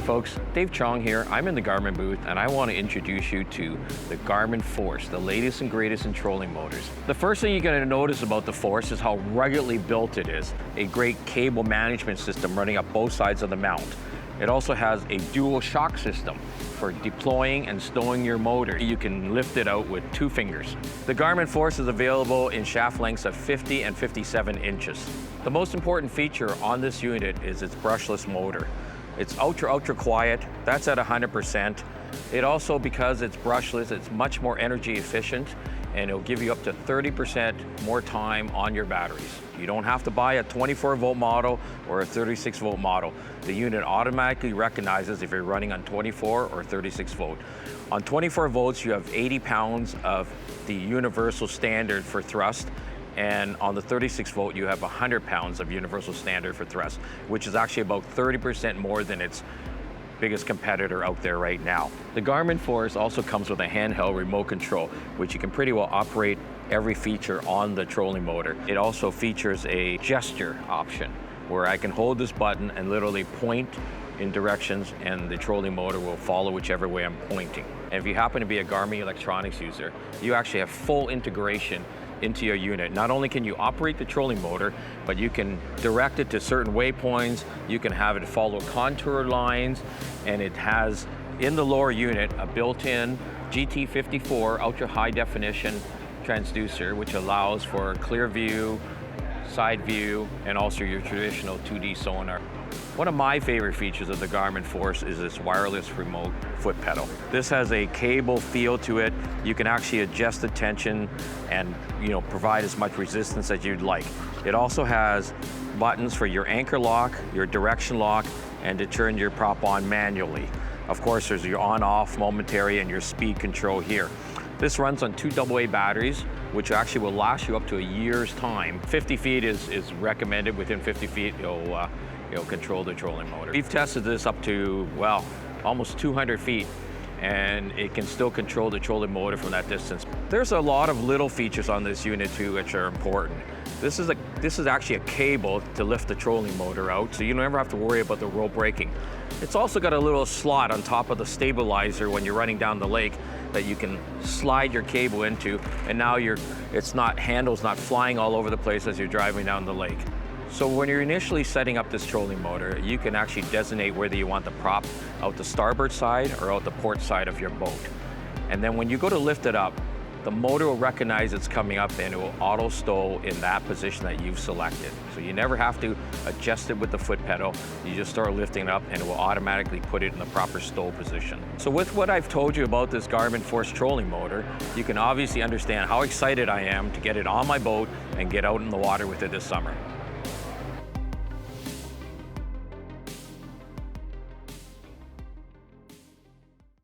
Hey folks, Dave Chong here. I'm in the Garmin booth and I want to introduce you to the Garmin Force, the latest and greatest in trolling motors. The first thing you're going to notice about the Force is how ruggedly built it is. A great cable management system running up both sides of the mount. It also has a dual shock system for deploying and stowing your motor. You can lift it out with 2 fingers. The Garmin Force is available in shaft lengths of 50 and 57 inches. The most important feature on this unit is its brushless motor. It's ultra quiet, that's at 100%. It also, because it's brushless, it's much more energy efficient and it'll give you up to 30% more time on your batteries. You don't have to buy a 24-volt model or a 36-volt model. The unit automatically recognizes if you're running on 24 or 36 volt. On 24 volts, you have 80 pounds of the universal standard for thrust, and on the 36 volt, you have 100 pounds of universal standard for thrust, which is actually about 30% more than its biggest competitor out there right now. The Garmin Force also comes with a handheld remote control, which you can pretty well operate every feature on the trolling motor. It also features a gesture option, where I can hold this button and literally point in directions and the trolling motor will follow whichever way I'm pointing. And if you happen to be a Garmin electronics user, you actually have full integration into your unit. Not only can you operate the trolling motor, but you can direct it to certain waypoints, you can have it follow contour lines, and it has in the lower unit a built-in GT54 ultra high definition transducer, which allows for clear view, side view, and also your traditional 2D sonar. One of my favorite features of the Garmin Force is this wireless remote foot pedal. This has a cable feel to it. You can actually adjust the tension and provide as much resistance as you'd like. It also has buttons for your anchor lock, your direction lock, and to turn your prop on manually. Of course, there's your on-off momentary and your speed control here. This runs on 2 AA batteries, which actually will last you up to a year's time. 50 feet is recommended. Within 50 feet, you'll control the trolling motor. We've tested this up to, well, almost 200 feet, and it can still control the trolling motor from that distance. There's a lot of little features on this unit too, which are important. This is actually a cable to lift the trolling motor out, so you never have to worry about the rope breaking. It's also got a little slot on top of the stabilizer when you're running down the lake that you can slide your cable into, and now handle's not flying all over the place as you're driving down the lake. So when you're initially setting up this trolling motor, you can actually designate whether you want the prop out the starboard side or out the port side of your boat. And then when you go to lift it up, the motor will recognize it's coming up and it will auto stow in that position that you've selected. So you never have to adjust it with the foot pedal. You just start lifting it up and it will automatically put it in the proper stow position. So with what I've told you about this Garmin Force trolling motor, you can obviously understand how excited I am to get it on my boat and get out in the water with it this summer.